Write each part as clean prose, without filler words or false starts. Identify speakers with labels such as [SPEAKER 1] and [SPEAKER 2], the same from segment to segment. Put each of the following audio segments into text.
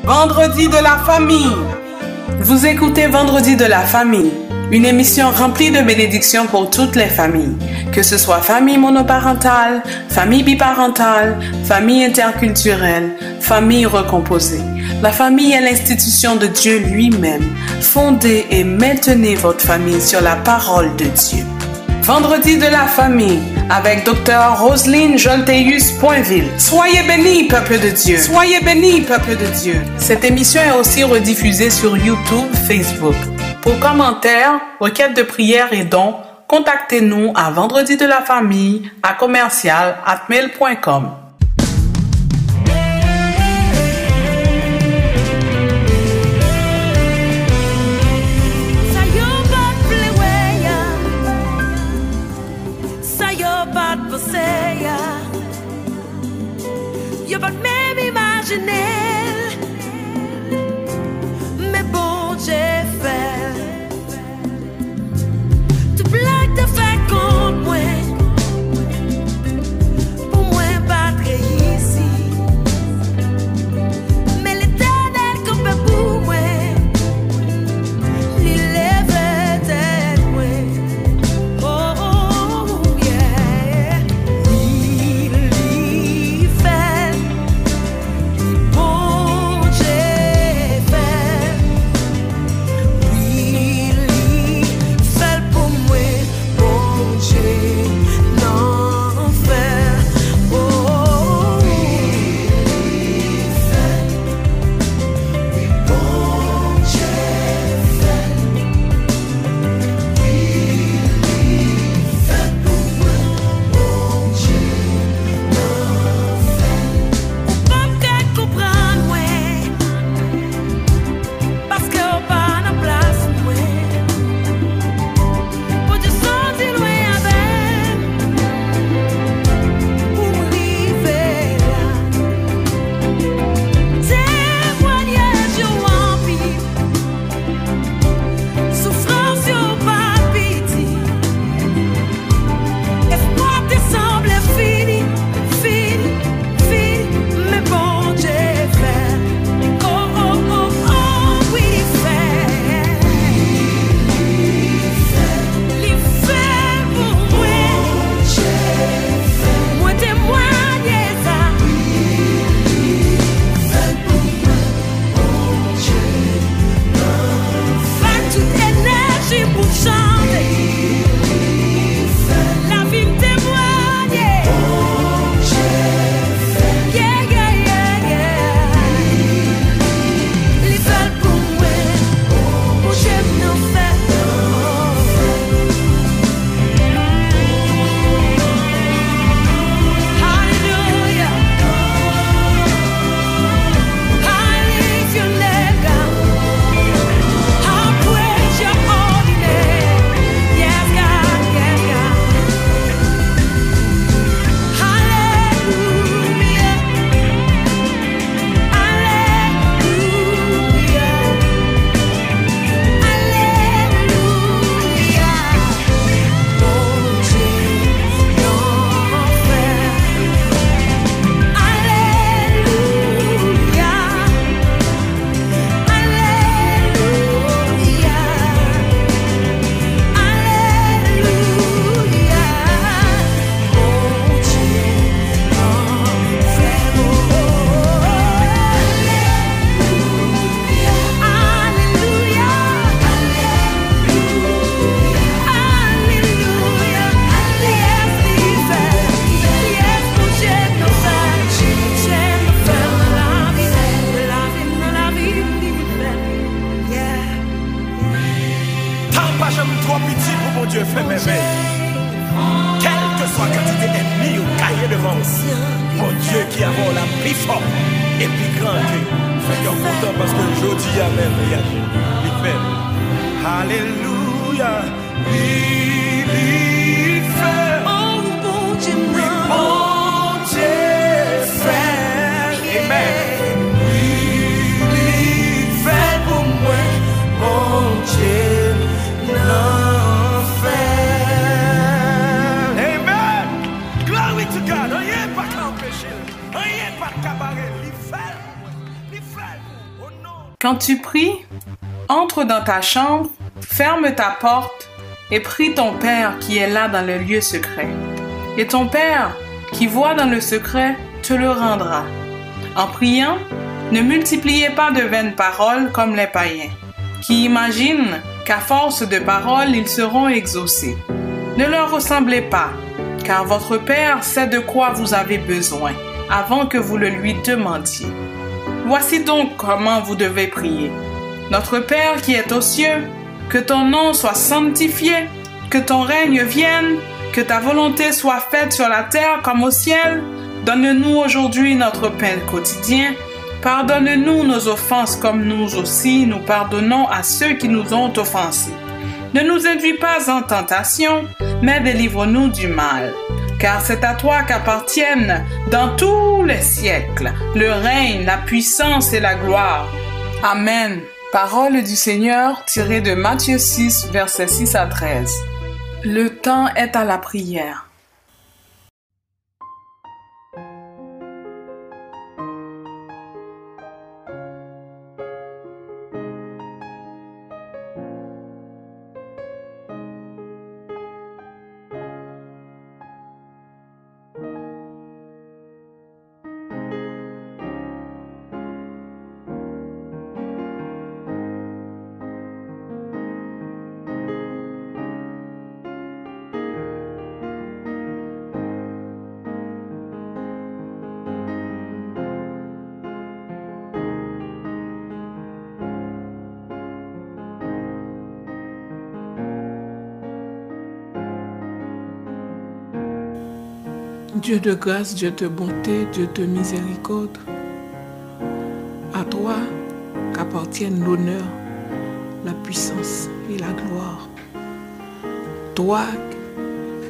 [SPEAKER 1] Vendredi de la famille. Vous écoutez Vendredi de la famille, une émission remplie de bénédictions pour toutes les familles, que ce soit famille monoparentale, famille biparentale, famille interculturelle, famille recomposée. La famille est l'institution de Dieu lui-même. Fondez et maintenez votre famille sur la parole de Dieu. Vendredi de la famille avec Dr. Roselyne Jolteus-Poinville. Soyez bénis, peuple de Dieu. Soyez bénis, peuple de Dieu. Cette émission est aussi rediffusée sur YouTube, Facebook. Pour commentaires, requêtes de prière et dons, contactez-nous à vendredi de la famille à commercial@mail.com.
[SPEAKER 2] Yo pas même imaginer, mais bon j'ai fait. Tout blague te fait contre moi, pour moi pas très ici. Mais l'éternel comme pour moi, il lève tête moi. Oh yeah, il fait. Bon Dieu fait, oui, il fait pour moi. Bon Dieu n'en fait. Oh, il fait, oui, bon Dieu fait, oui, il fait pour moi. Bon Dieu n'en fait. Pas qu'à comprendre moi, parce que on pas en place moi. Pour te sentir loin avec, pour m'arriver là. Témoignage yo en pile, souffrance yo pas pitié. Espoir te semble fini, fini, fini, mais bon Dieu fait. Oh, oh, oh, oh, oui, il fait. Il fait pour moi. Moi témoigner ça. Fait toute énergie pour chanter. La vie me témoigne. Yeah, yeah, yeah, yeah. Il fait pour moi. Mon Dieu m'en fait. Hallelujah. I lift your name down. I praise your holy name. Yes, God, yes, God. Hallelujah. Hallelujah. Hallelujah. Bon Dieu n'en fait. Alléluia, Alléluia, Alléluia. Bon Dieu n'en fait. Alléluia, Alléluia, yes, il fait. Yes, mon Dieu n'en fait. Dieu n'en fait la vie, il fait. Yeah.
[SPEAKER 3] Tant pas jamais trop petit pour mon Dieu fait merveille. Quelle que soit la quantité d'ennemis ou cahier devant nous, mon Dieu qui a la plus fort et plus grand que fait qu'on content parce que je dis amen. Il fait. Alléluia. Il fait.
[SPEAKER 2] Oh, bon Dieu,
[SPEAKER 3] Oui,
[SPEAKER 2] non.
[SPEAKER 3] bon Dieu fait. Amen. Il fait pour moi. Bon Dieu n'en fait. Amen. Glory to God. Rien pas qu'à empêcher. Rien pas qu'à barrer. Il fait.
[SPEAKER 1] Quand tu pries, entre dans ta chambre, ferme ta porte et prie ton Père qui est là dans le lieu secret. Et ton Père qui voit dans le secret te le rendra. En priant, ne multipliez pas de vaines paroles comme les païens, qui imaginent qu'à force de paroles ils seront exaucés. Ne leur ressemblez pas, car votre Père sait de quoi vous avez besoin avant que vous le lui demandiez. Voici donc comment vous devez prier. Notre Père qui est aux cieux, que ton nom soit sanctifié, que ton règne vienne, que ta volonté soit faite sur la terre comme au ciel. Donne-nous aujourd'hui notre pain quotidien. Pardonne-nous nos offenses comme nous aussi nous pardonnons à ceux qui nous ont offensés. Ne nous induis pas en tentation, mais délivre-nous du mal. Car c'est à toi qu'appartiennent dans tous les siècles le règne, la puissance et la gloire. Amen. Parole du Seigneur tirée de Matthieu 6, versets 6 à 13. Le temps est à la prière.
[SPEAKER 4] Dieu de grâce, Dieu de bonté, Dieu de miséricorde, à toi qu'appartiennent l'honneur, la puissance et la gloire. Toi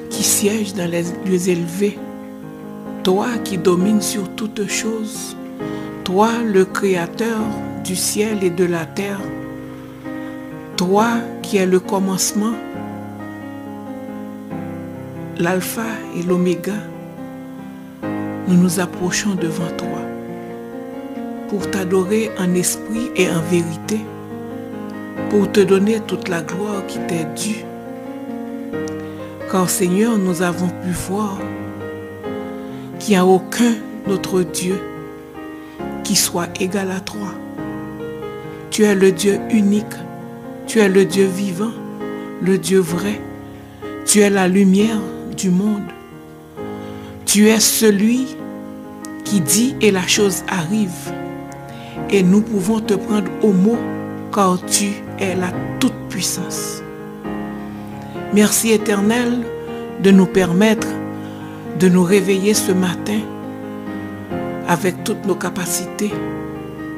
[SPEAKER 4] qui sièges dans les lieux élevés, toi qui domines sur toutes choses, toi le Créateur du ciel et de la terre, toi qui es le commencement, l'alpha et l'oméga, nous nous approchons devant toi pour t'adorer en esprit et en vérité, pour te donner toute la gloire qui t'est due. Car Seigneur, nous avons pu voir qu'il n'y a aucun autre Dieu qui soit égal à toi. Tu es le Dieu unique, tu es le Dieu vivant, le Dieu vrai, tu es la lumière du monde. Tu es celui qui dit et la chose arrive. Et nous pouvons te prendre au mot car tu es la toute-puissance. Merci Éternel de nous permettre de nous réveiller ce matin avec toutes nos capacités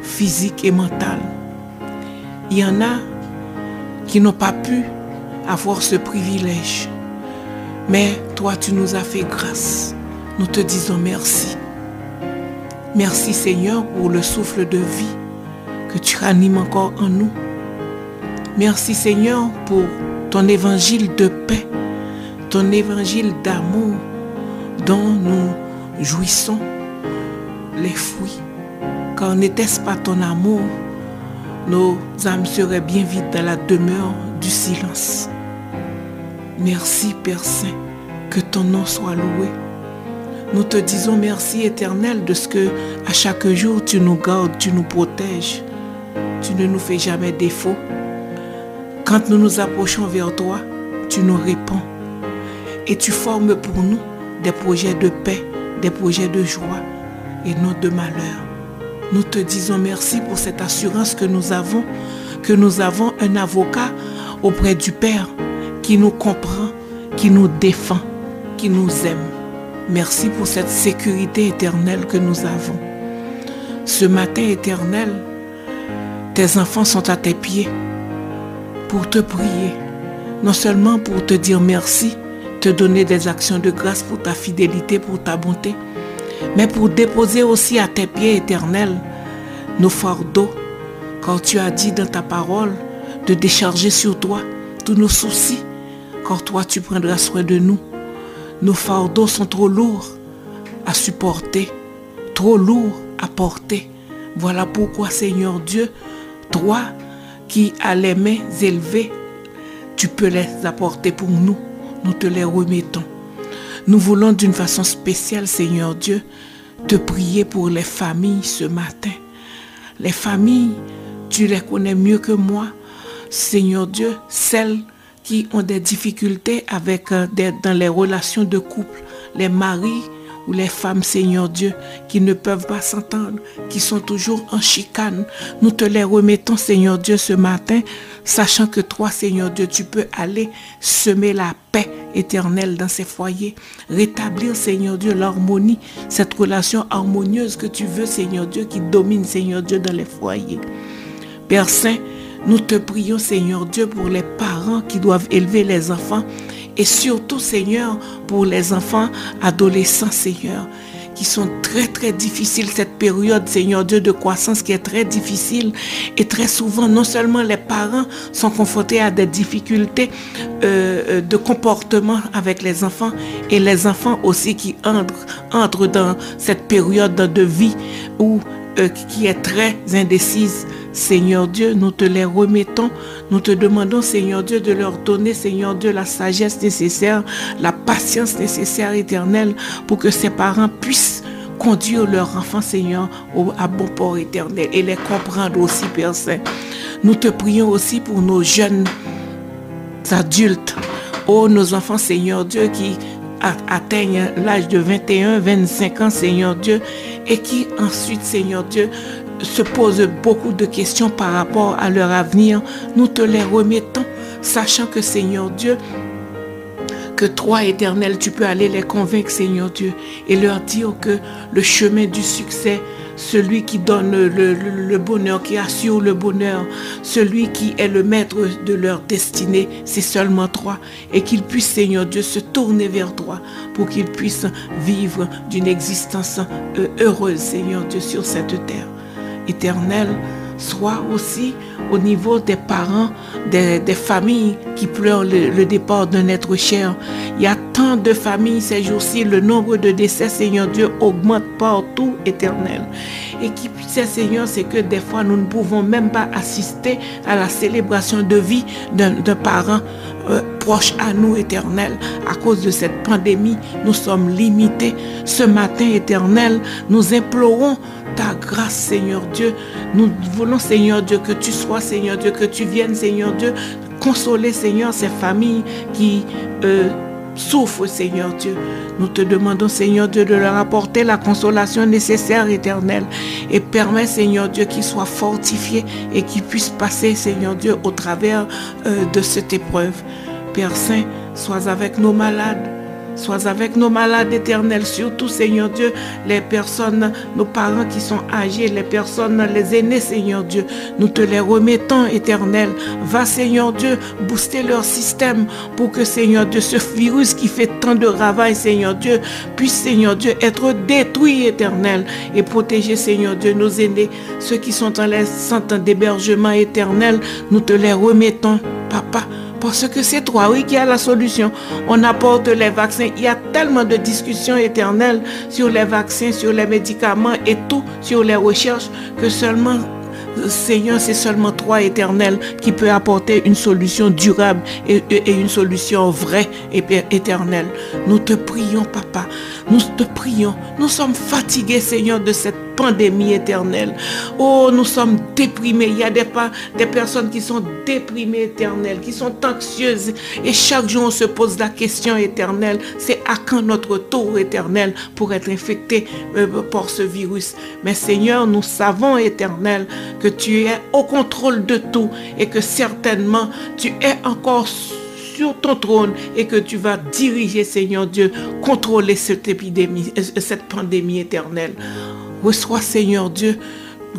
[SPEAKER 4] physiques et mentales. Il y en a qui n'ont pas pu avoir ce privilège. Mais toi, tu nous as fait grâce. Nous te disons merci. Merci Seigneur pour le souffle de vie que tu ranimes encore en nous. Merci Seigneur pour ton évangile de paix, ton évangile d'amour dont nous jouissons les fruits. Car n'était-ce pas ton amour, nos âmes seraient bien vides dans la demeure du silence. Merci Père Saint, que ton nom soit loué. Nous te disons merci Éternel de ce que à chaque jour tu nous gardes, tu nous protèges. Tu ne nous fais jamais défaut. Quand nous nous approchons vers toi, tu nous réponds. Et tu formes pour nous des projets de paix, des projets de joie et non de malheur. Nous te disons merci pour cette assurance que nous avons un avocat auprès du Père qui nous comprend, qui nous défend, qui nous aime. Merci pour cette sécurité éternelle que nous avons. Ce matin éternel, tes enfants sont à tes pieds pour te prier, non seulement pour te dire merci, te donner des actions de grâce pour ta fidélité, pour ta bonté, mais pour déposer aussi à tes pieds éternels nos fardeaux, car tu as dit dans ta parole de décharger sur toi tous nos soucis, car toi tu prendras soin de nous. Nos fardeaux sont trop lourds à supporter, trop lourds à porter. Voilà pourquoi, Seigneur Dieu, toi qui as les mains élevées, tu peux les apporter pour nous. Nous te les remettons. Nous voulons d'une façon spéciale, Seigneur Dieu, te prier pour les familles ce matin. Les familles, tu les connais mieux que moi. Seigneur Dieu, celles qui ont des difficultés dans les relations de couple, les maris ou les femmes, Seigneur Dieu, qui ne peuvent pas s'entendre, qui sont toujours en chicane. Nous te les remettons, Seigneur Dieu, ce matin, sachant que toi, Seigneur Dieu, tu peux aller semer la paix éternelle dans ces foyers, rétablir, Seigneur Dieu, l'harmonie, cette relation harmonieuse que tu veux, Seigneur Dieu, qui domine, Seigneur Dieu, dans les foyers. Père Saint, nous te prions, Seigneur Dieu, pour les parents qui doivent élever les enfants et surtout, Seigneur, pour les enfants adolescents, Seigneur, qui sont très, très difficiles, cette période, Seigneur Dieu, de croissance qui est très difficile. Et très souvent, non seulement les parents sont confrontés à des difficultés de comportement avec les enfants, et les enfants aussi qui entrent dans cette période de vie qui est très indécise. Seigneur Dieu, nous te les remettons. Nous te demandons, Seigneur Dieu, de leur donner, Seigneur Dieu, la sagesse nécessaire, la patience nécessaire, éternelle, pour que ces parents puissent conduire leurs enfants, Seigneur, à bon port éternel et les comprendre aussi, Père Saint. Nous te prions aussi pour nos jeunes adultes, nos enfants, Seigneur Dieu, qui atteignent l'âge de 21, 25 ans, Seigneur Dieu, et qui ensuite, Seigneur Dieu, se posent beaucoup de questions par rapport à leur avenir. Nous te les remettons, sachant que, Seigneur Dieu, que toi, éternel, tu peux aller les convaincre, Seigneur Dieu, et leur dire que le chemin du succès, celui qui donne le bonheur, qui assure le bonheur, celui qui est le maître de leur destinée, c'est seulement toi. Et qu'ils puissent, Seigneur Dieu, se tourner vers toi pour qu'ils puissent vivre d'une existence heureuse, Seigneur Dieu, sur cette terre. Éternel, soit aussi au niveau des parents, des familles qui pleurent le départ d'un être cher. Il y a tant de familles ces jours-ci, le nombre de décès, Seigneur Dieu, augmente partout, Éternel. Et qui sait, Seigneur, c'est que des fois nous ne pouvons même pas assister à la célébration de vie d'un parent proche à nous, Éternel. À cause de cette pandémie, nous sommes limités. Ce matin, Éternel, nous implorons ta grâce, Seigneur Dieu. Nous voulons, Seigneur Dieu, que tu sois, Seigneur Dieu, que tu viennes, Seigneur Dieu, consoler, Seigneur, ces familles qui souffrent, Seigneur Dieu. Nous te demandons, Seigneur Dieu, de leur apporter la consolation nécessaire, éternelle, et permets, Seigneur Dieu, qu'ils soient fortifiés et qu'ils puissent passer, Seigneur Dieu, au travers de cette épreuve. Père Saint, sois avec nos malades. Sois avec nos malades éternels, surtout, Seigneur Dieu, les personnes, nos parents qui sont âgés, les personnes, les aînés, Seigneur Dieu. Nous te les remettons, éternel. Va, Seigneur Dieu, booster leur système pour que, Seigneur Dieu, ce virus qui fait tant de ravages, Seigneur Dieu, puisse, Seigneur Dieu, être détruit, éternel, et protéger, Seigneur Dieu, nos aînés, ceux qui sont dans les centres d'hébergement éternel. Nous te les remettons, Papa. Parce que c'est toi, oui, qui a la solution. On apporte les vaccins. Il y a tellement de discussions éternelles sur les vaccins, sur les médicaments et tout, sur les recherches, que seulement, Seigneur, c'est seulement toi, éternel, qui peut apporter une solution durable et une solution vraie et éternelle. Nous te prions, Papa. Nous te prions. Nous sommes fatigués, Seigneur, de cette pandémie éternelle. Oh, nous sommes déprimés. Il y a des personnes qui sont déprimées, éternelles, qui sont anxieuses. Et chaque jour, on se pose la question éternelle. C'est à quand notre tour éternel pour être infecté par ce virus? Mais Seigneur, nous savons, éternel, que tu es au contrôle de tout et que certainement, tu es encore sur ton trône et que tu vas diriger, Seigneur Dieu, contrôler cette épidémie, cette pandémie éternelle. Reçois, Seigneur Dieu,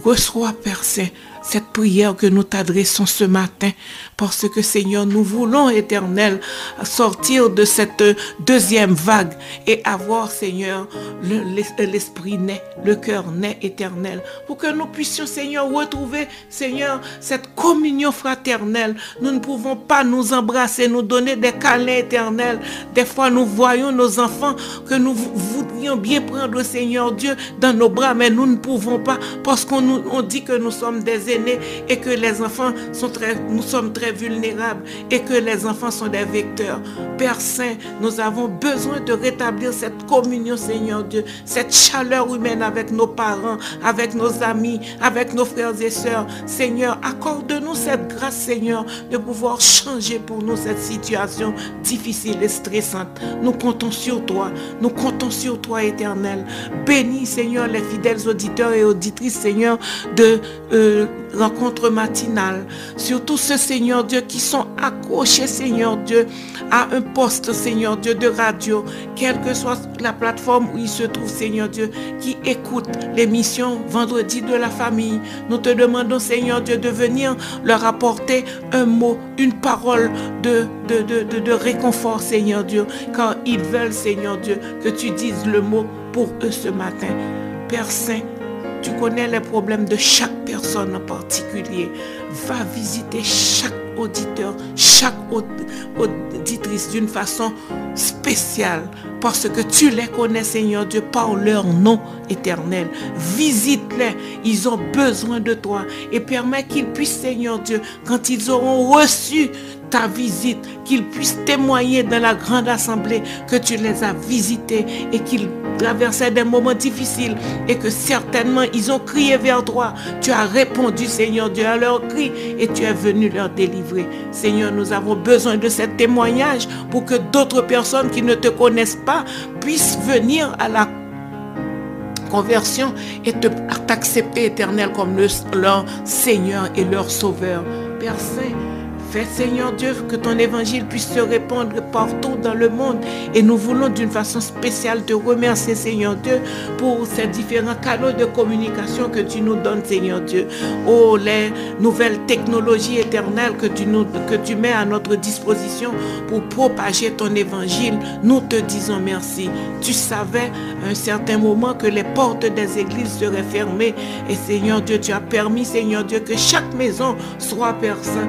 [SPEAKER 4] reçois, Père Saint, cette prière que nous t'adressons ce matin, parce que, Seigneur, nous voulons, éternel, sortir de cette deuxième vague et avoir, Seigneur, l'esprit né, le cœur né, éternel, pour que nous puissions, Seigneur, retrouver, Seigneur, cette communion fraternelle. Nous ne pouvons pas nous embrasser, nous donner des câlins éternels. Des fois, nous voyons nos enfants que nous voudrions bien prendre, Seigneur Dieu, dans nos bras, mais nous ne pouvons pas, parce qu'on dit que nous sommes des aînés et que les enfants nous sommes très vulnérables et que les enfants sont des vecteurs. Père Saint, nous avons besoin de rétablir cette communion, Seigneur Dieu, cette chaleur humaine avec nos parents, avec nos amis, avec nos frères et sœurs. Seigneur, accorde-nous cette grâce, Seigneur, de pouvoir changer pour nous cette situation difficile et stressante. Nous comptons sur toi. Nous comptons sur toi, Éternel. Bénis, Seigneur, les fidèles auditeurs et auditrices, Seigneur, de rencontre matinale. Surtout ceux, Seigneur Dieu, qui sont accrochés, Seigneur Dieu, à un poste, Seigneur Dieu, de radio, quelle que soit la plateforme où ils se trouvent, Seigneur Dieu, qui écoutent l'émission Vendredi de la famille. Nous te demandons, Seigneur Dieu, de venir leur apporter un mot, une parole de réconfort, Seigneur Dieu, car ils veulent, Seigneur Dieu, que tu dises le mot pour eux ce matin. Père Saint, tu connais les problèmes de chaque personne en particulier. Va visiter chaque auditeur, chaque auditrice d'une façon spéciale, parce que tu les connais, Seigneur Dieu, par leur nom éternel. Visite-les, ils ont besoin de toi, et permets qu'ils puissent, Seigneur Dieu, quand ils auront reçu ta visite, qu'ils puissent témoigner dans la grande assemblée que tu les as visités et qu'ils traversaient des moments difficiles et que certainement ils ont crié vers toi. Tu as répondu, Seigneur Dieu, à leurs cris et tu es venu leur délivrer. Seigneur, nous avons besoin de ce témoignage pour que d'autres personnes qui ne te connaissent pas puissent venir à la conversion et t'accepter, Éternel, comme leur Seigneur et leur Sauveur. Père Saint, fais, Seigneur Dieu, que ton évangile puisse se répandre partout dans le monde. Et nous voulons d'une façon spéciale te remercier, Seigneur Dieu, pour ces différents canaux de communication que tu nous donnes, Seigneur Dieu. Oh, les nouvelles technologies éternelles que tu mets à notre disposition pour propager ton évangile. Nous te disons merci. Tu savais à un certain moment que les portes des églises seraient fermées. Et Seigneur Dieu, tu as permis, Seigneur Dieu, que chaque maison soit Père Saint,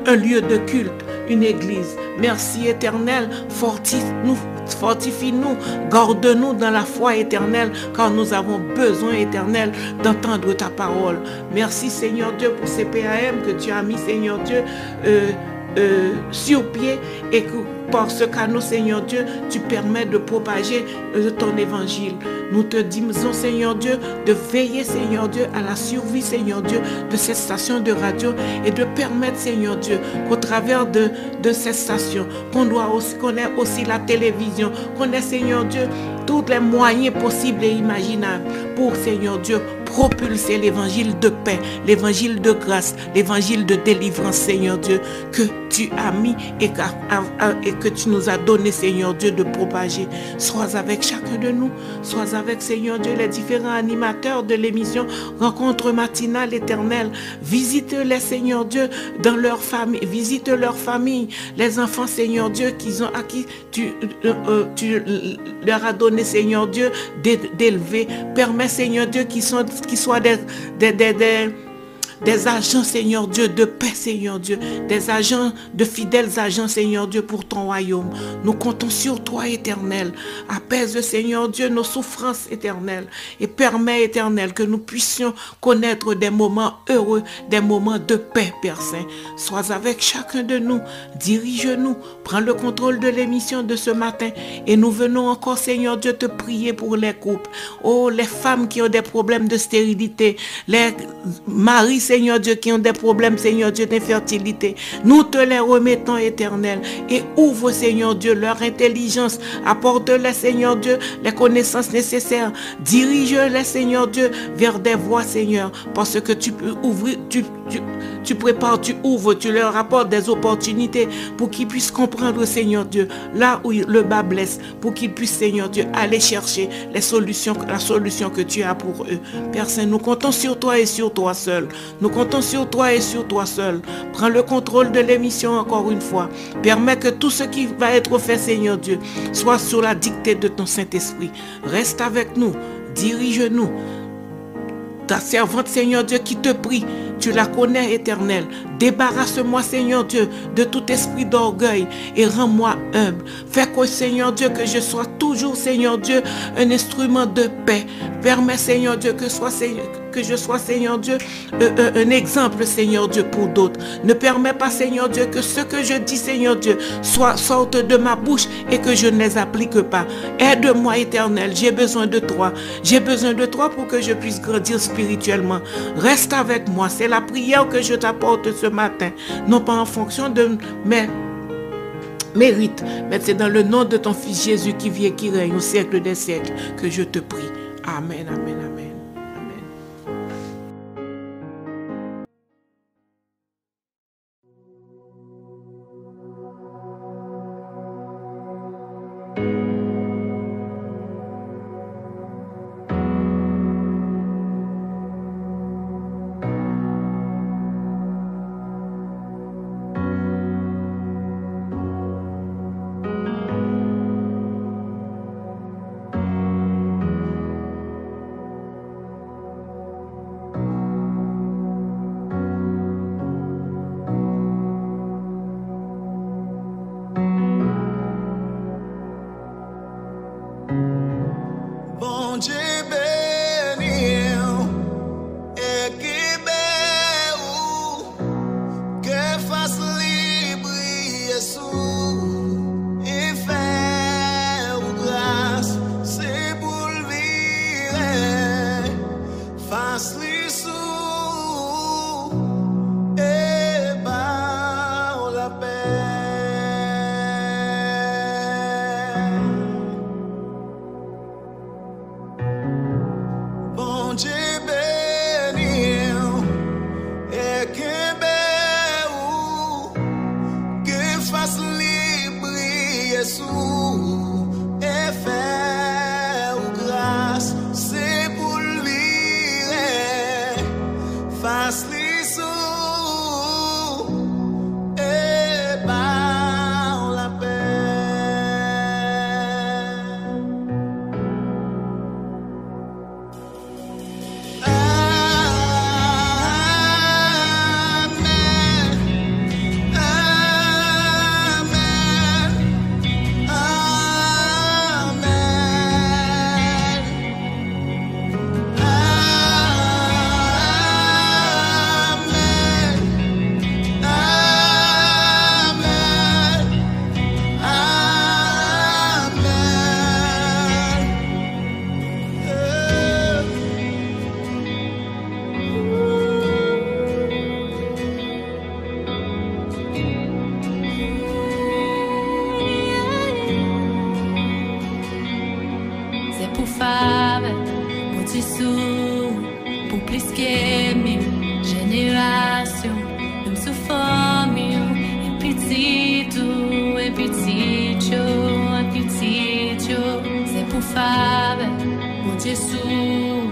[SPEAKER 4] un lieu de culte, une église. Merci Éternel, fortifie-nous, garde-nous dans la foi éternelle, car nous avons besoin, Éternel, d'entendre ta parole. Merci Seigneur Dieu pour ces PAM que tu as mis, Seigneur Dieu, sur pied, et que par ce canal, Seigneur Dieu, tu permets de propager ton évangile. Nous te disons, Seigneur Dieu, de veiller, Seigneur Dieu, à la survie, Seigneur Dieu, de cette station de radio, et de permettre, Seigneur Dieu, qu'au travers de cette station, qu'on ait aussi la télévision, qu'on ait, Seigneur Dieu, tous les moyens possibles et imaginables pour, Seigneur Dieu, propulser l'évangile de paix, l'évangile de grâce, l'évangile de délivrance, Seigneur Dieu, que tu as mis et que tu nous as donné, Seigneur Dieu, de propager. Sois avec chacun de nous, sois avec, Seigneur Dieu, les différents animateurs de l'émission Rencontre matinale éternelle. Visite-les, Seigneur Dieu, dans leur famille, visite leur famille, les enfants, Seigneur Dieu, à qui tu leur as donné, Seigneur Dieu, d'élever. Permets, Seigneur Dieu, qu'ils soient des agents, Seigneur Dieu, de paix, Seigneur Dieu, des agents, de fidèles agents, Seigneur Dieu, pour ton royaume. Nous comptons sur toi, Éternel. Apaise, Seigneur Dieu, nos souffrances, Éternel, et permets, Éternel, que nous puissions connaître des moments heureux, des moments de paix, Père Saint. Sois avec chacun de nous, dirige-nous, prends le contrôle de l'émission de ce matin, et nous venons encore, Seigneur Dieu, te prier pour les couples. Oh, les femmes qui ont des problèmes de stérilité, les maris, Seigneur Dieu, qui ont des problèmes, Seigneur Dieu, d'infertilité. Nous te les remettons, Éternel, et ouvre, Seigneur Dieu, leur intelligence. Apporte-les, Seigneur Dieu, les connaissances nécessaires. Dirige-les, Seigneur Dieu, vers des voies, Seigneur, parce que tu peux ouvrir, tu prépares, tu ouvres, tu leur apportes des opportunités pour qu'ils puissent comprendre, Seigneur Dieu, là où le bas blesse, pour qu'ils puissent, Seigneur Dieu, aller chercher la solution que tu as pour eux. Père Saint, nous comptons sur toi et sur toi seul. Nous comptons sur toi et sur toi seul. Prends le contrôle de l'émission encore une fois. Permets que tout ce qui va être fait, Seigneur Dieu, soit sous la dictée de ton Saint-Esprit. Reste avec nous, dirige-nous. Ta servante, Seigneur Dieu, qui te prie, tu la connais, Éternel. Débarrasse-moi, Seigneur Dieu, de tout esprit d'orgueil et rends-moi humble. Fais que, Seigneur Dieu, que je sois tout toujours, Seigneur Dieu, un instrument de paix. Permets, Seigneur Dieu, que je sois, Seigneur Dieu, un exemple, Seigneur Dieu, pour d'autres. Ne permets pas, Seigneur Dieu, que ce que je dis, Seigneur Dieu, sorte de ma bouche et que je ne les applique pas. Aide-moi, Éternel, j'ai besoin de toi. J'ai besoin de toi pour que je puisse grandir spirituellement. Reste avec moi. C'est la prière que je t'apporte ce matin. Non pas en fonction de mes mérites, mais c'est dans le nom de ton Fils Jésus qui vit et qui règne au siècle des siècles que je te prie. Amen, amen, amen.
[SPEAKER 5] Bon Dieu béni, équipé que fasse libre sous et faire grâce, c'est pour le vivre, fasse lui sous et par la paix. Bon Dieu béni, et que fasse libre sous et faire grâce, c'est pour lui, fasse lui sous et par la paix.
[SPEAKER 6] C'est pour femme, mon dessous, pour plus que mille générations, nous sous famille, et petit tout, et petit tout, c'est pour femme, mon dessous,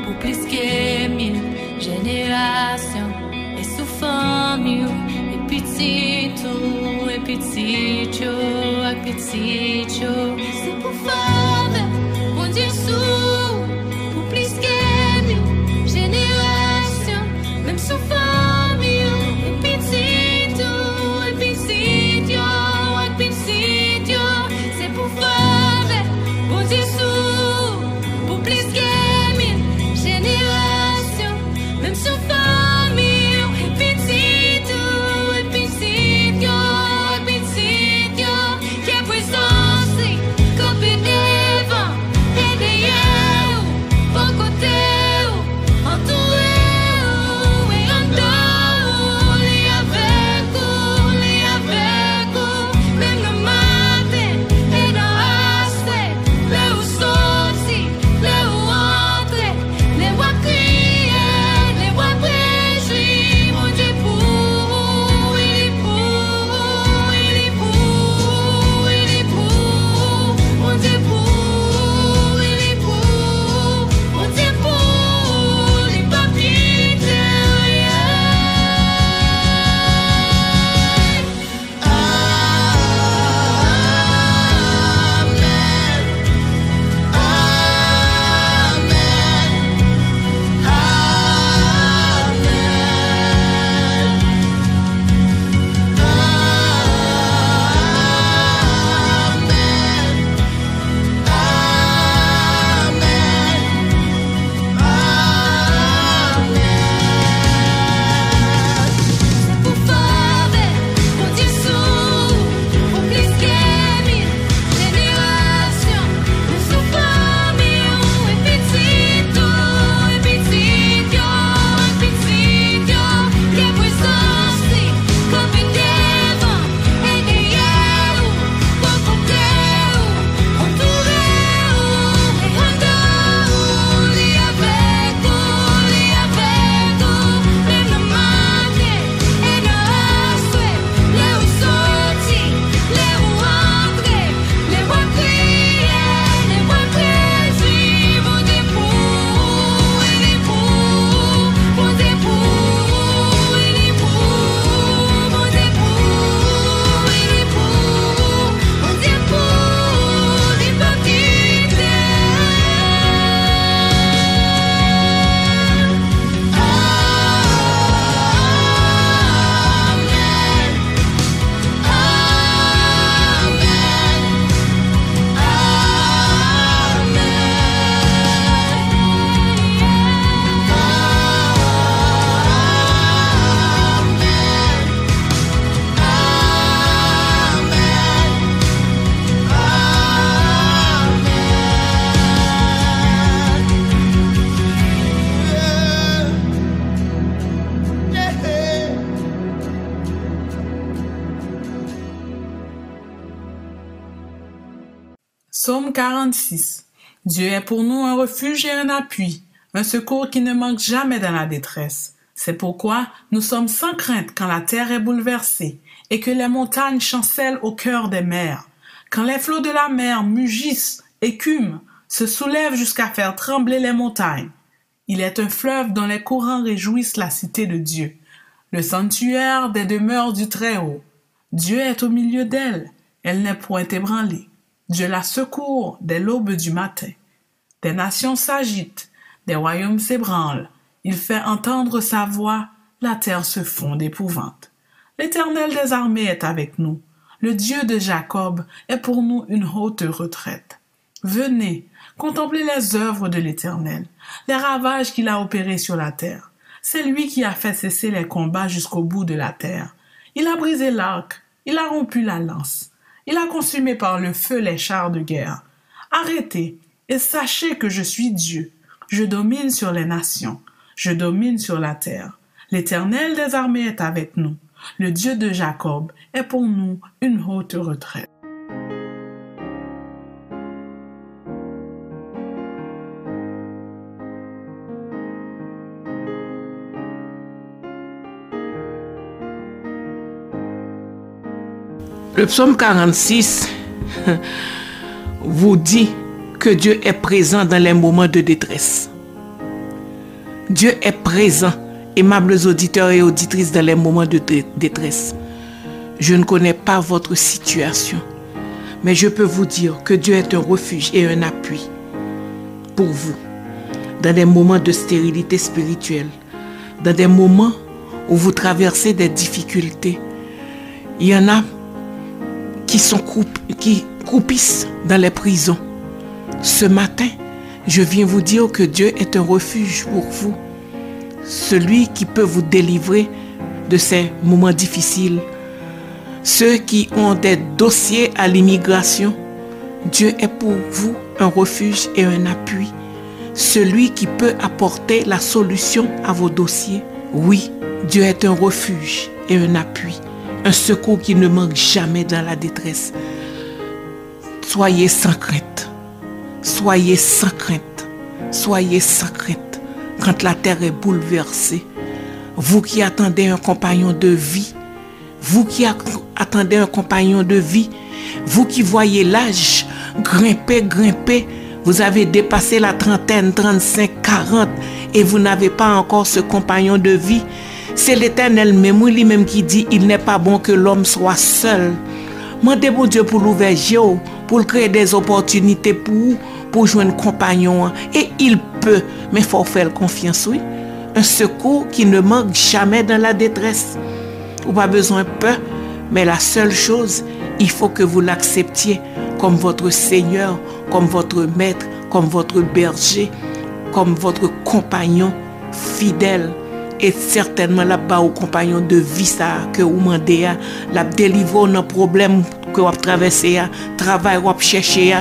[SPEAKER 6] pour plus que mille générations, et sous famille, et petit tout, et petit tout, c'est pour femme. Mon Dieu sous, pour plus que mille générations, même sous famille, et petit c'est pour femme. Mon Dieu sous, pour plus que mille générations, même sous famille, et petit qui est présence, comme
[SPEAKER 1] Psaume 46. Dieu est pour nous un refuge et un appui, un secours qui ne manque jamais dans la détresse. C'est pourquoi nous sommes sans crainte quand la terre est bouleversée et que les montagnes chancellent au cœur des mers. Quand les flots de la mer mugissent, écument, se soulèvent jusqu'à faire trembler les montagnes. Il est un fleuve dont les courants réjouissent la cité de Dieu, le sanctuaire des demeures du Très-Haut. Dieu est au milieu d'elle, elle n'est point ébranlée. Dieu la secourt dès l'aube du matin. Des nations s'agitent, des royaumes s'ébranlent. Il fait entendre sa voix, la terre se fond d'épouvante. L'Éternel des armées est avec nous. Le Dieu de Jacob est pour nous une haute retraite. Venez, contemplez les œuvres de l'Éternel, les ravages qu'il a opérés sur la terre. C'est lui qui a fait cesser les combats jusqu'au bout de la terre. Il a brisé l'arc, il a rompu la lance. Il a consumé par le feu les chars de guerre. Arrêtez et sachez que je suis Dieu. Je domine sur les nations. Je domine sur la terre. L'Éternel des armées est avec nous. Le Dieu de Jacob est pour nous une haute retraite.
[SPEAKER 4] Le psaume 46 vous dit que Dieu est présent dans les moments de détresse. Dieu est présent, aimables auditeurs et auditrices, dans les moments de détresse. Je ne connais pas votre situation, mais je peux vous dire que Dieu est un refuge et un appui pour vous dans des moments de stérilité spirituelle, dans des moments où vous traversez des difficultés. Il y en a qui croupissent dans les prisons. Ce matin, je viens vous dire que Dieu est un refuge pour vous, celui qui peut vous délivrer de ces moments difficiles. Ceux qui ont des dossiers à l'immigration, Dieu est pour vous un refuge et un appui, celui qui peut apporter la solution à vos dossiers. Oui, Dieu est un refuge et un appui, un secours qui ne manque jamais dans la détresse. Soyez sans crainte. Soyez sans crainte. Soyez sans crainte quand la terre est bouleversée. Vous qui attendez un compagnon de vie, vous qui attendez un compagnon de vie, vous qui voyez l'âge grimper, vous avez dépassé la trentaine, 35, 40 et vous n'avez pas encore ce compagnon de vie. C'est l'Éternel même, lui-même qui dit, il n'est pas bon que l'homme soit seul. Mandez bon Dieu pour l'ouverture, pour créer des opportunités pour joindre un compagnon. Et il peut, mais il faut faire confiance, oui. Un secours qui ne manque jamais dans la détresse. Ou pas besoin de peur, mais la seule chose, il faut que vous l'acceptiez comme votre Seigneur, comme votre maître, comme votre berger, comme votre compagnon fidèle. Et certainement là-bas au compagnon de vie ça que vous demandez, la délivrer nos problèmes que vous traversez, travail que vous cherchez,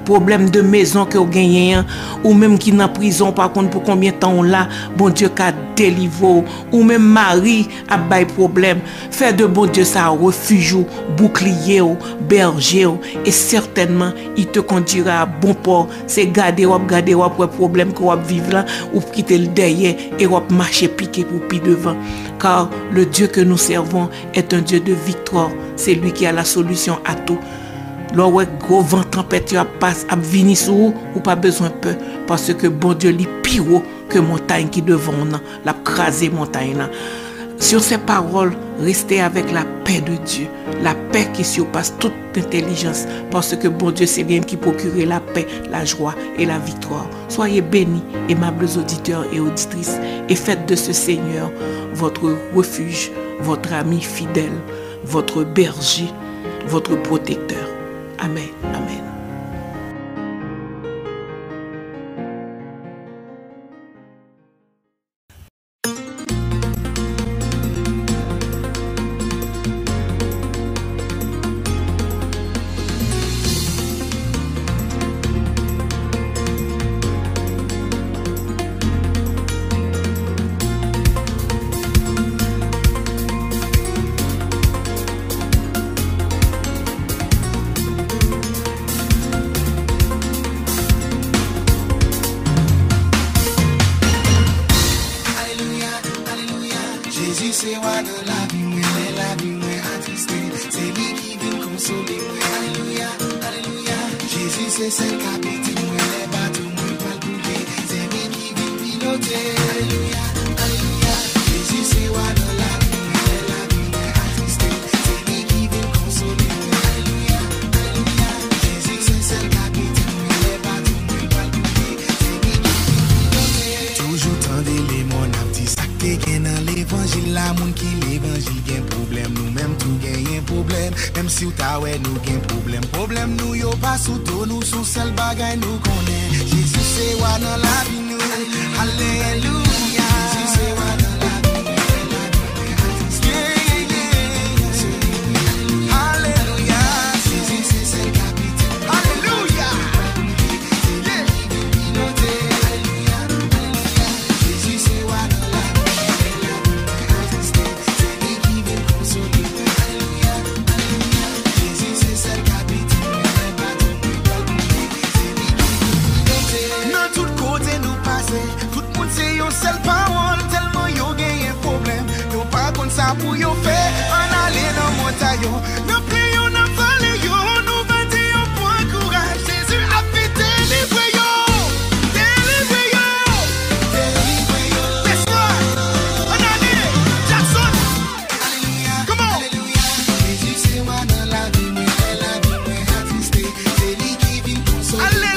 [SPEAKER 4] problème de maison que vous gagnez, ou même qui dans prison par contre pour combien de temps là, bon Dieu qu'a délivré, ou même mari a bail problème, faire de bon Dieu ça refuge, bouclier, berger, et certainement il te conduira à bon port. C'est garder pour problème que vous vivez là, ou quitter le derrière et vous marcher piqué pour puis devant, car le Dieu que nous servons est un Dieu de victoire. C'est lui qui a la solution à tout. Lorsque gros vent tempête passe à venir sur vous, ou pas besoin de peur, parce que bon Dieu lit pire que montagne qui devant nous, la craser montagne. Sur ces paroles, restez avec la paix de Dieu, la paix qui surpasse toute intelligence, parce que bon Dieu c'est lui qui procure la paix, la joie et la victoire. Soyez bénis, aimables auditeurs et auditrices, et faites de ce Seigneur votre refuge, votre ami fidèle, votre berger, votre protecteur. Amen. Amen.
[SPEAKER 5] c'est celle qui a pété, moi, les bateaux, moi, pas le couler. C'est lui qui vient piloter. Alléluia, alléluia. Jésus, c'est roi dans la vie, moi, attristé. C'est lui qui vient consoler. Alléluia, alléluia. Jésus, c'est celle qui a pété, moi, les bateaux, moi, pas le couler. C'est lui qui vient piloter. Toujours tendez les mon petit sac qui dans l'évangile, la moun qui l'évangile gain problème, nous même tout gagne problème. Même si ou ta ouais nous gain problème nous yo pas sous tout, nous sous seul bagay nous connaît. Jésus c'est roi dans la vie nous. Alléluia. Jésus c'est roi dans la vie. Yeah, yeah. Alléluia. Jésus c'est celle capitaine. Alléluia. Yeah. Jésus c'est roi dans la vie. C'est lui qui vient consoler. Alléluia. Alléluia. Jésus c'est celle capitaine. Dans tout côté nous passer, tout le monde c'est yon seul parole, tellement yo gagne un problème. Yo pas comme ça pour yo faire, on aller dans montagne. Nous prions dans vallée yo, nous bâtir un point courage. Jésus a fait délivrer yo, délivrer yo, délivrer yo. That's right, on allait, Jackson. Alléluia, come on. Alléluia, Jésus c'est moi dans la vie, moi attristé. C'est lui qui vient consoler. Alléluia.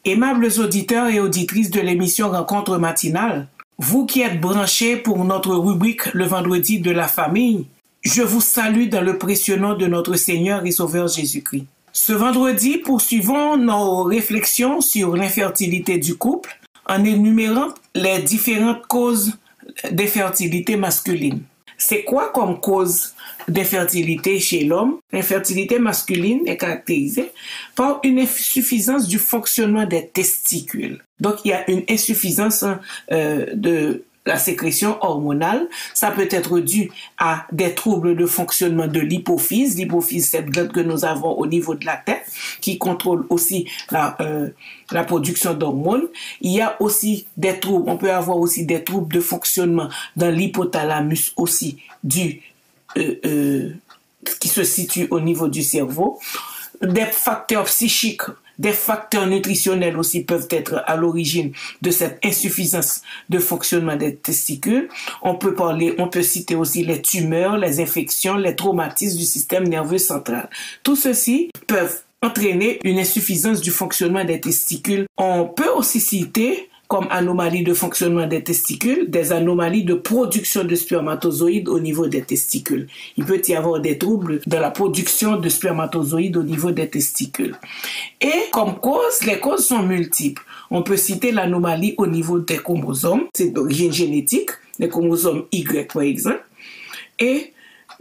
[SPEAKER 4] Aimables auditeurs et auditrices de l'émission Rencontre matinale, vous qui êtes branchés pour notre rubrique Le vendredi de la famille, je vous salue dans le précieux nom de notre Seigneur et Sauveur Jésus-Christ. Ce vendredi, poursuivons nos réflexions sur l'infertilité du couple en énumérant les différentes causes d'infertilité masculine. C'est quoi comme cause d'infertilité chez l'homme? L'infertilité masculine est caractérisée par une insuffisance du fonctionnement des testicules. Donc, il y a une insuffisance de la sécrétion hormonale. Ça peut être dû à des troubles de fonctionnement de l'hypophyse. L'hypophyse, c'est cette glande que nous avons au niveau de la tête qui contrôle aussi la production d'hormones. Il y a aussi des troubles, on peut avoir aussi des troubles de fonctionnement dans l'hypothalamus aussi qui se situe au niveau du cerveau. Des facteurs psychiques Des facteurs nutritionnels aussi peuvent être à l'origine de cette insuffisance de fonctionnement des testicules. On peut citer aussi les tumeurs, les infections, les traumatismes du système nerveux central. Tout ceci peuvent entraîner une insuffisance du fonctionnement des testicules. On peut aussi citer comme anomalie de fonctionnement des testicules, des anomalies de production de spermatozoïdes au niveau des testicules. Il peut y avoir des troubles dans la production de spermatozoïdes au niveau des testicules. Et comme cause, les causes sont multiples. On peut citer l'anomalie au niveau des chromosomes, c'est d'origine génétique, les chromosomes Y par exemple. Et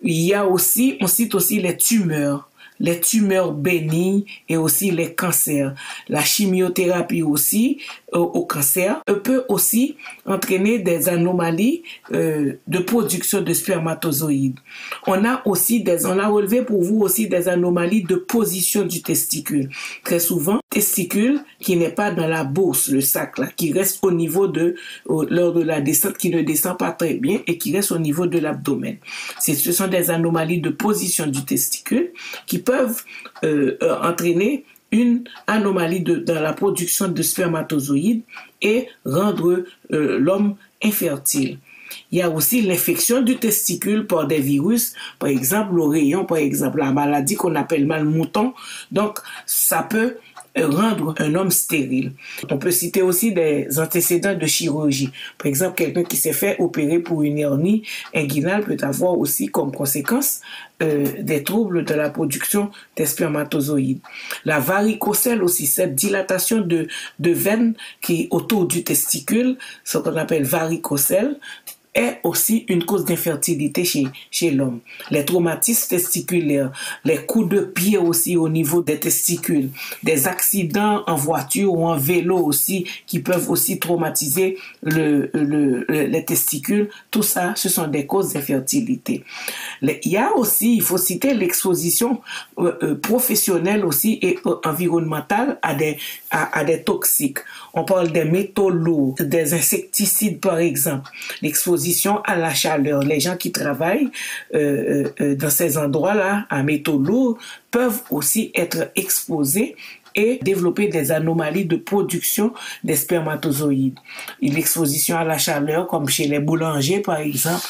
[SPEAKER 4] on cite aussi les tumeurs bénignes et aussi les cancers. La chimiothérapie aussi au cancer peut aussi entraîner des anomalies de production de spermatozoïdes. On a relevé pour vous aussi des anomalies de position du testicule. Très souvent, testicule qui n'est pas dans la bourse, le sac là, qui reste au niveau lors de la descente, qui ne descend pas très bien et qui reste au niveau de l'abdomen. Ce sont des anomalies de position du testicule qui peuvent entraîner une anomalie dans la production de spermatozoïdes et rendre l'homme infertile. Il y a aussi l'infection du testicule par des virus, par exemple l'oreillon, par exemple la maladie qu'on appelle mal mouton. Donc, ça peut rendre un homme stérile. On peut citer aussi des antécédents de chirurgie. Par exemple, quelqu'un qui s'est fait opérer pour une hernie inguinale peut avoir aussi comme conséquence des troubles de la production des spermatozoïdes. La varicocèle aussi, cette dilatation de veines qui est autour du testicule, ce qu'on appelle varicocèle, est aussi une cause d'infertilité chez l'homme. Les traumatismes testiculaires, les coups de pied aussi au niveau des testicules, des accidents en voiture ou en vélo aussi qui peuvent aussi traumatiser les testicules. Tout ça, ce sont des causes d'infertilité. Il faut citer l'exposition professionnelle aussi et environnementale à des toxiques. On parle des métaux lourds, des insecticides par exemple, l'exposition à la chaleur. Les gens qui travaillent dans ces endroits-là à métaux lourds peuvent aussi être exposés et développer des anomalies de production des spermatozoïdes. L'exposition à la chaleur, comme chez les boulangers par exemple,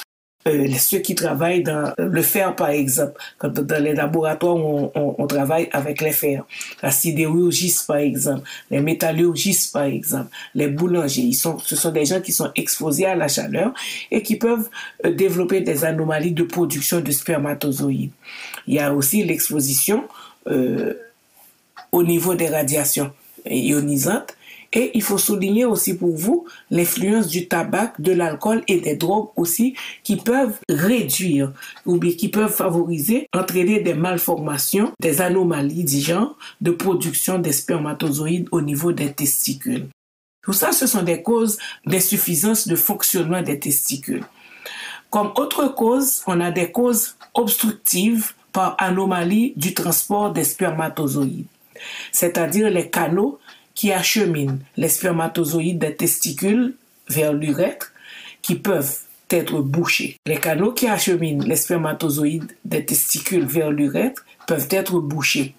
[SPEAKER 4] ceux qui travaillent dans le fer par exemple, quand dans les laboratoires on travaille avec les fers, la sidérurgiste par exemple, les métallurgistes par exemple, les boulangers, ce sont des gens qui sont exposés à la chaleur et qui peuvent développer des anomalies de production de spermatozoïdes. Il y a aussi l'exposition au niveau des radiations ionisantes. Et il faut souligner aussi pour vous l'influence du tabac, de l'alcool et des drogues aussi qui peuvent réduire ou bien qui peuvent favoriser, entraîner des malformations, des anomalies du genre de production des spermatozoïdes au niveau des testicules. Tout ça, ce sont des causes d'insuffisance de fonctionnement des testicules. Comme autre cause, on a des causes obstructives par anomalie du transport des spermatozoïdes, c'est-à-dire les canaux qui acheminent les spermatozoïdes des testicules vers l'urètre qui peuvent être bouchés. Les canaux qui acheminent les spermatozoïdes des testicules vers l'urètre peuvent être bouchés.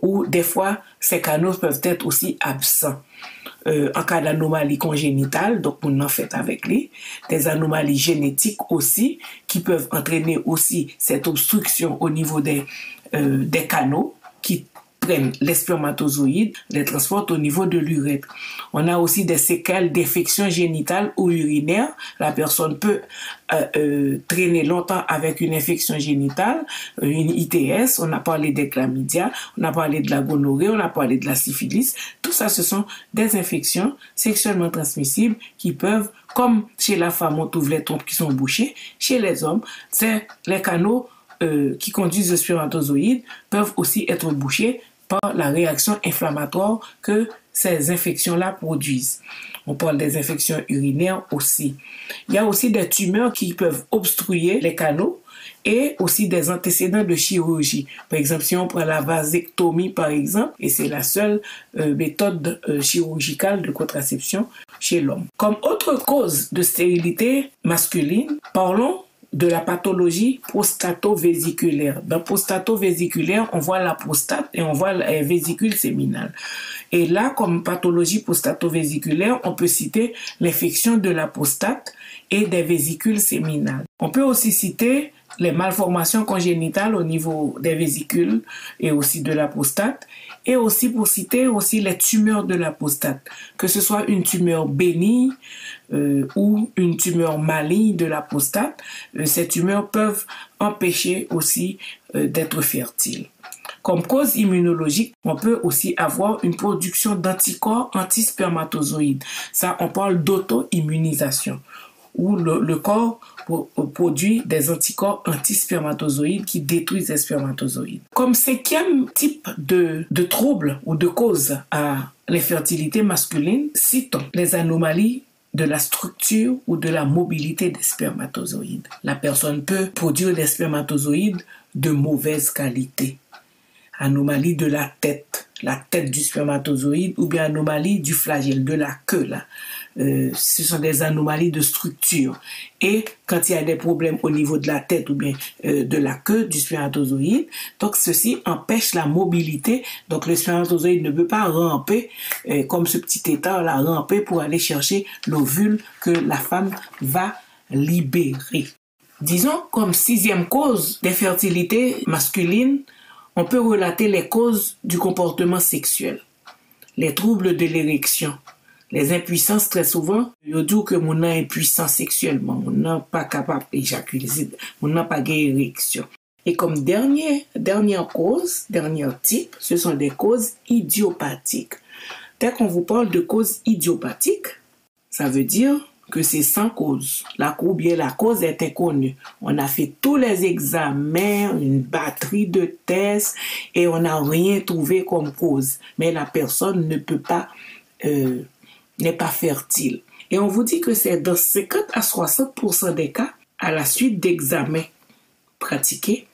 [SPEAKER 4] Ou des fois, ces canaux peuvent être aussi absents. En cas d'anomalie congénitale, donc on en fait avec lui, des anomalies génétiques aussi qui peuvent entraîner aussi cette obstruction au niveau des canaux qui prennent les spermatozoïdes, les transportent au niveau de l'urètre. On a aussi des séquelles d'infection génitale ou urinaire. La personne peut traîner longtemps avec une infection génitale, une ITS, on a parlé des chlamydia, on a parlé de la gonorrhée, on a parlé de la syphilis. Tout ça, ce sont des infections sexuellement transmissibles qui peuvent, comme chez la femme, on trouve les trompes qui sont bouchées, chez les hommes, c'est les canaux qui conduisent le spermatozoïde peuvent aussi être bouchés par la réaction inflammatoire que ces infections-là produisent. On parle des infections urinaires aussi. Il y a aussi des tumeurs qui peuvent obstruer les canaux et aussi des antécédents de chirurgie. Par exemple, si on prend la vasectomie, par exemple, et c'est la seule méthode chirurgicale de contraception chez l'homme. Comme autre cause de stérilité masculine, parlons de la pathologie prostato-vésiculaire. Dans prostato-vésiculaire, on voit la prostate et on voit la vésicule séminale. Et là, comme pathologie prostato-vésiculaire, on peut citer l'infection de la prostate et des vésicules séminales. On peut aussi citer les malformations congénitales au niveau des vésicules et aussi de la prostate, et aussi pour citer aussi les tumeurs de la prostate, que ce soit une tumeur bénigne ou une tumeur maligne de la prostate. Ces tumeurs peuvent empêcher aussi d'être fertile. Comme cause immunologique, on peut aussi avoir une production d'anticorps antispermatozoïdes. Ça, on parle d'auto-immunisation, où le corps produit des anticorps antispermatozoïdes qui détruisent les spermatozoïdes. Comme cinquième type de trouble ou de cause à l'infertilité masculine, citons les anomalies de la structure ou de la mobilité des spermatozoïdes. La personne peut produire des spermatozoïdes de mauvaise qualité. Anomalie de la tête du spermatozoïde, ou bien anomalie du flagelle, de la queue là. Ce sont des anomalies de structure. Et quand il y a des problèmes au niveau de la tête ou bien de la queue du spermatozoïde, donc ceci empêche la mobilité. Donc le spermatozoïde ne peut pas ramper comme ce petit état là, ramper pour aller chercher l'ovule que la femme va libérer. Disons comme sixième cause d'infertilité masculine, on peut relater les causes du comportement sexuel, les troubles de l'érection, les impuissances très souvent. Je dis que mon est impuissant sexuellement, mon n'est pas capable d'éjaculer, mon n'a pas d'érection. Et comme dernière cause, dernier type, ce sont des causes idiopathiques. Dès qu'on vous parle de causes idiopathiques, ça veut dire que c'est sans cause. La cause est inconnue. On a fait tous les examens, une batterie de tests, et on n'a rien trouvé comme cause. Mais la personne ne peut pas, n'est pas fertile. Et on vous dit que c'est dans 50 à 60% des cas, à la suite d'examens pratiqués,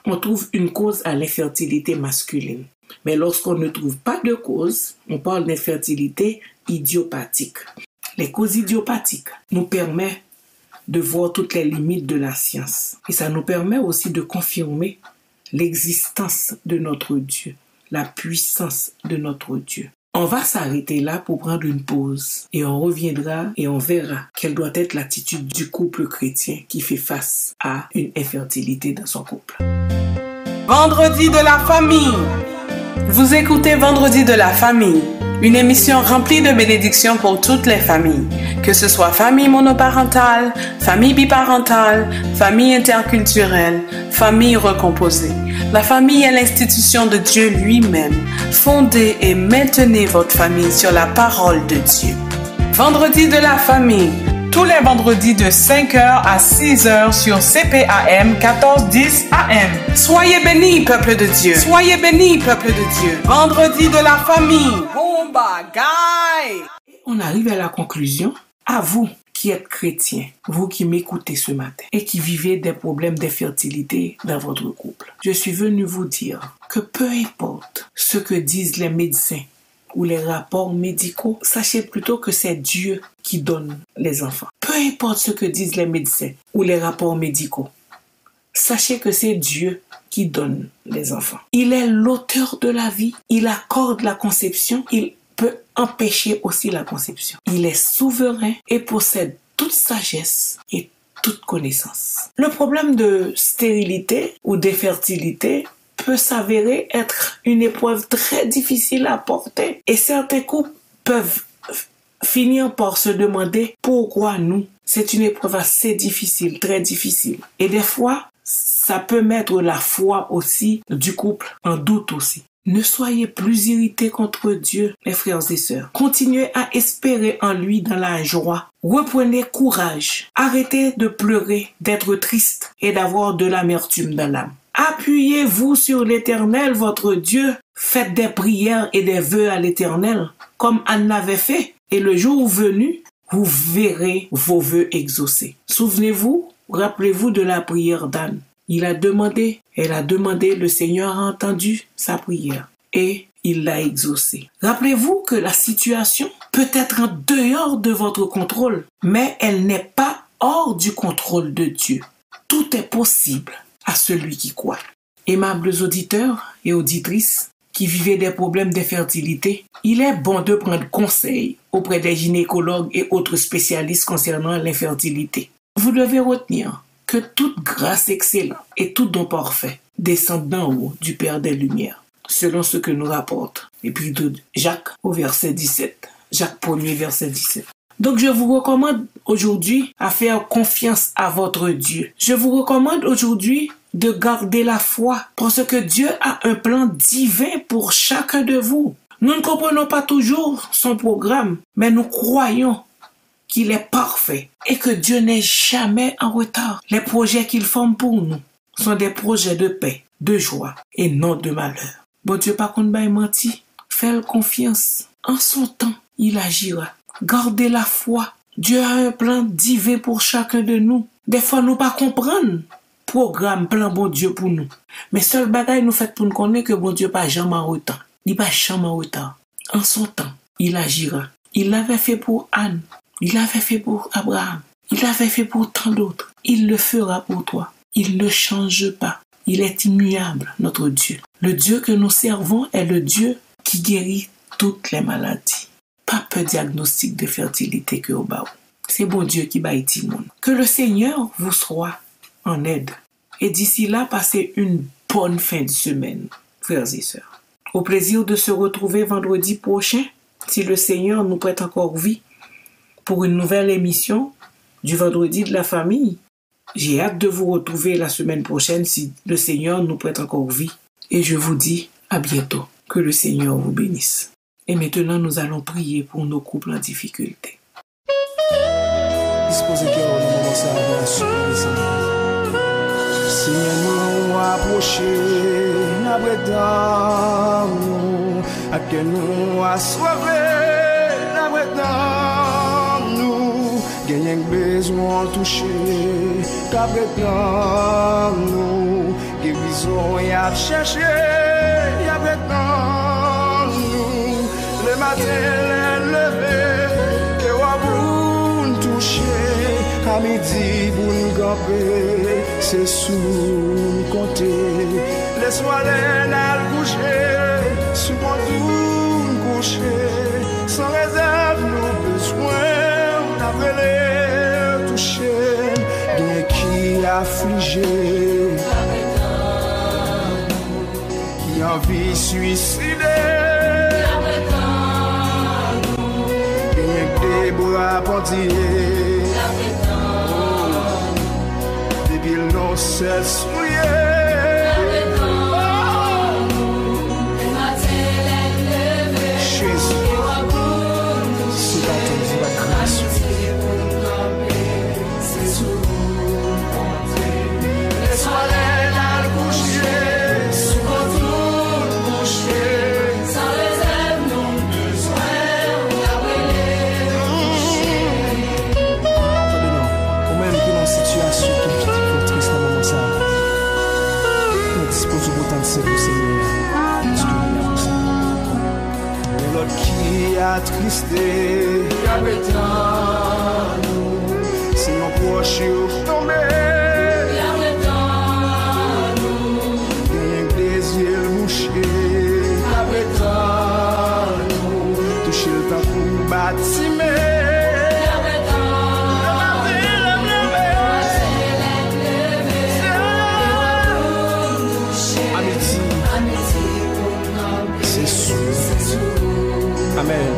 [SPEAKER 4] on trouve une cause à l'infertilité masculine. Mais lorsqu'on ne trouve pas de cause, on parle d'infertilité idiopathique. Les causes idiopathiques nous permettent de voir toutes les limites de la science. Et ça nous permet aussi de confirmer l'existence de notre Dieu, la puissance de notre Dieu. On va s'arrêter là pour prendre une pause et on reviendra et on verra quelle doit être l'attitude du couple chrétien qui fait face à une infertilité dans son couple.
[SPEAKER 1] Vendredi de la famille. Vous écoutez Vendredi de la famille, une émission remplie de bénédictions pour toutes les familles, que ce soit famille monoparentale, famille biparentale, famille interculturelle, famille recomposée. La famille est l'institution de Dieu lui-même. Fondez et maintenez votre famille sur la parole de Dieu. Vendredi de la famille, tous les vendredis de 5h à 6h sur CPAM 1410 AM. Soyez bénis, peuple de Dieu. Soyez bénis, peuple de Dieu. Vendredi de la famille. Bon bagaille.
[SPEAKER 4] On arrive à la conclusion. À vous qui êtes chrétiens, vous qui m'écoutez ce matin et qui vivez des problèmes d'infertilité dans votre couple, je suis venu vous dire que peu importe ce que disent les médecins ou les rapports médicaux, sachez plutôt que c'est Dieu qui donne les enfants. Peu importe ce que disent les médecins ou les rapports médicaux, sachez que c'est Dieu qui donne les enfants. Il est l'auteur de la vie, il accorde la conception, il peut empêcher aussi la conception. Il est souverain et possède toute sagesse et toute connaissance. Le problème de stérilité ou d'infertilité peut s'avérer être une épreuve très difficile à porter. Et certains couples peuvent finir par se demander pourquoi nous. C'est une épreuve assez difficile, très difficile. Et des fois, ça peut mettre la foi aussi du couple en doute aussi. Ne soyez plus irrités contre Dieu, mes frères et sœurs. Continuez à espérer en lui dans la joie. Reprenez courage. Arrêtez de pleurer, d'être triste et d'avoir de l'amertume dans l'âme. Appuyez-vous sur l'Éternel, votre Dieu. Faites des prières et des vœux à l'Éternel, comme Anne l'avait fait. Et le jour venu, vous verrez vos vœux exaucés. Souvenez-vous, rappelez-vous de la prière d'Anne. Elle a demandé, le Seigneur a entendu sa prière et il l'a exaucée. Rappelez-vous que la situation peut être en dehors de votre contrôle, mais elle n'est pas hors du contrôle de Dieu. tout est possible à celui qui croit. Aimables auditeurs et auditrices qui vivaient des problèmes d'infertilité, il est bon de prendre conseil auprès des gynécologues et autres spécialistes concernant l'infertilité. Vous devez retenir que toute grâce excellente et tout don parfait descendent d'en haut du Père des Lumières, selon ce que nous rapporte l'Épître de Jacques au verset 17. Jacques 1er, verset 17. Donc je vous recommande aujourd'hui à faire confiance à votre Dieu. Je vous recommande aujourd'hui de garder la foi parce que Dieu a un plan divin pour chacun de vous. Nous ne comprenons pas toujours son programme, mais nous croyons qu'il est parfait et que Dieu n'est jamais en retard. Les projets qu'il forme pour nous sont des projets de paix, de joie et non de malheur. Bon Dieu, par contre, menti, fais confiance. En son temps, il agira. Gardez la foi. Dieu a un plan divin pour chacun de nous. Des fois, nous pas comprendre programme, plan bon Dieu pour nous. Mais seul bagaille nous fait pour nous connaître que bon Dieu pas jamais en retard. Il pas jamais en retard. En son temps, il agira. Il l'avait fait pour Anne. Il l'avait fait pour Abraham. Il l'avait fait pour tant d'autres. Il le fera pour toi. Il ne change pas. Il est immuable, notre Dieu. Le Dieu que nous servons est le Dieu qui guérit toutes les maladies. Pas peu diagnostic de fertilité que au bas. C'est bon Dieu qui baille tout le monde. Que le Seigneur vous soit en aide. Et d'ici là, passez une bonne fin de semaine, frères et sœurs. Au plaisir de se retrouver vendredi prochain, si le Seigneur nous prête encore vie, pour une nouvelle émission du vendredi de la famille. J'ai hâte de vous retrouver la semaine prochaine si le Seigneur nous prête encore vie. Et je vous dis à bientôt. Que le Seigneur vous bénisse. Et maintenant, nous allons prier pour nos couples en difficulté.
[SPEAKER 7] Disposez cœur dans mon service. Seigneur, nous approcher, n'abredons nous, à que nous assoiffés, n'abredons nous, gagnons besoin toucher, qu'abredons nous, guérison y a cherché, y a nous, le matin levé, que vous toucher, à midi vous nous camper, c'est sous nous compter, les soirées n'allent coucher, sous mon doux coucher, sans réserve nos besoins, d'après les toucher, bien qui affligé, qui a envie suicider. Des bras pendiers, des villes non cessent Jésus, c'est dans ton vie la grâce. Les soirées dans le coucher, sous mon tout coucher, sans réserve, non besoin d'appeler. Attendez-nous, ou même qui dans une situation qui triste dans le moment ça, nous disposons autant de service, Seigneur. Mais l'autre qui a attristé, c'est nos proches qui tombé. Rien que des yeux mouchés, toucher le temps pour bâtimer. C'est sûr. Amen.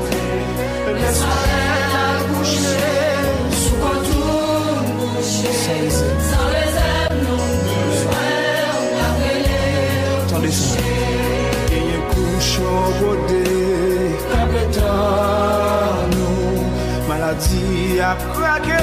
[SPEAKER 7] Les soirées à coucher, sous tout coucher, sans réserve, non besoin d'appeler. Attendez ça. Et un couche au côté, répétant nous, maladie à craquer.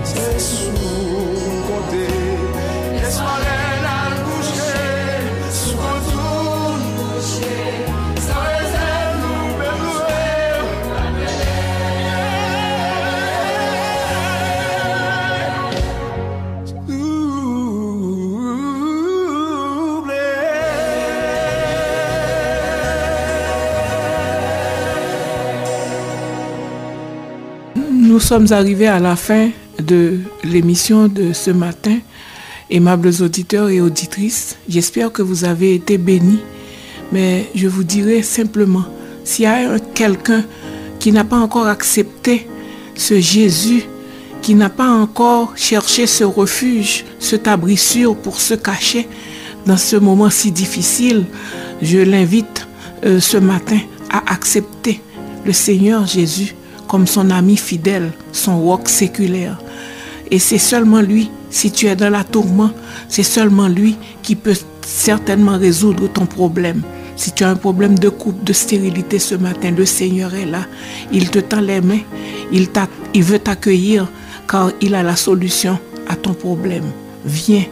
[SPEAKER 7] c'est sous côté. Espoir est à coucher, sous retour, sans réserve, nous
[SPEAKER 4] Nous sommes arrivés à la fin de l'émission de ce matin. Aimables auditeurs et auditrices, j'espère que vous avez été bénis. Mais je vous dirai simplement, s'il y a quelqu'un qui n'a pas encore accepté ce Jésus, qui n'a pas encore cherché ce refuge, cet abri sûr pour se cacher dans ce moment si difficile, je l'invite ce matin à accepter le Seigneur Jésus comme son ami fidèle, son roc séculaire. Et c'est seulement lui, si tu es dans la tourmente, c'est seulement lui qui peut certainement résoudre ton problème. Si tu as un problème de couple, de stérilité ce matin, le Seigneur est là. Il te tend les mains, il veut t'accueillir car il a la solution à ton problème. Viens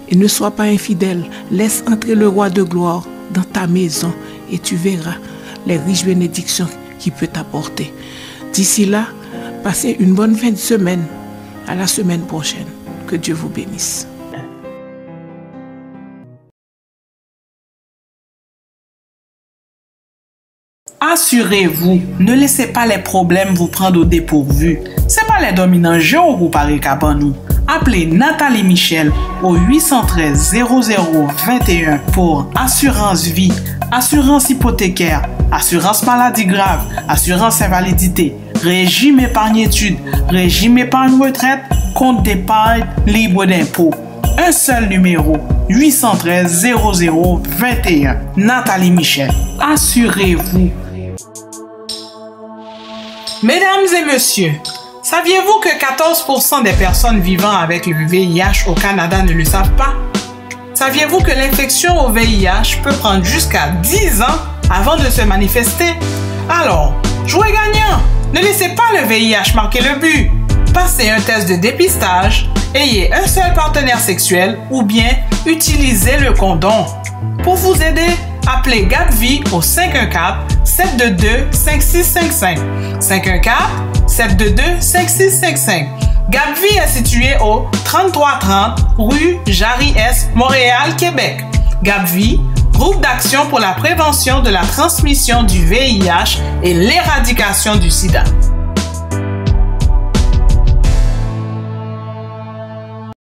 [SPEAKER 4] et ne sois pas infidèle. Laisse entrer le roi de gloire dans ta maison et tu verras les riches bénédictions qu'il peut t'apporter. D'ici là, passez une bonne fin de semaine. À la semaine prochaine. Que Dieu vous bénisse.
[SPEAKER 1] Assurez-vous, ne laissez pas les problèmes vous prendre au dépourvu. C'est pas les dominants géants ou pareil qu'abanou. Appelez Nathalie Michel au 813 0021 pour assurance vie, assurance hypothécaire, assurance maladie grave, assurance invalidité, régime épargne-études, régime épargne-retraite, compte d'épargne libre d'impôt. Un seul numéro, 813 0021. Nathalie Michel. Assurez-vous. Mesdames et messieurs, saviez-vous que 14% des personnes vivant avec le VIH au Canada ne le savent pas? Saviez-vous que l'infection au VIH peut prendre jusqu'à 10 ans avant de se manifester? Alors, jouez gagnant! Ne laissez pas le VIH marquer le but. Passez un test de dépistage, ayez un seul partenaire sexuel ou bien utilisez le condom. Pour vous aider, appelez GAPVI au 514-722-5655. 514-722-5655. GAPVI est situé au 3330 rue Jarry-Est, Montréal, Québec. GAPVI, groupe d'action pour la prévention de la transmission du VIH et l'éradication du sida.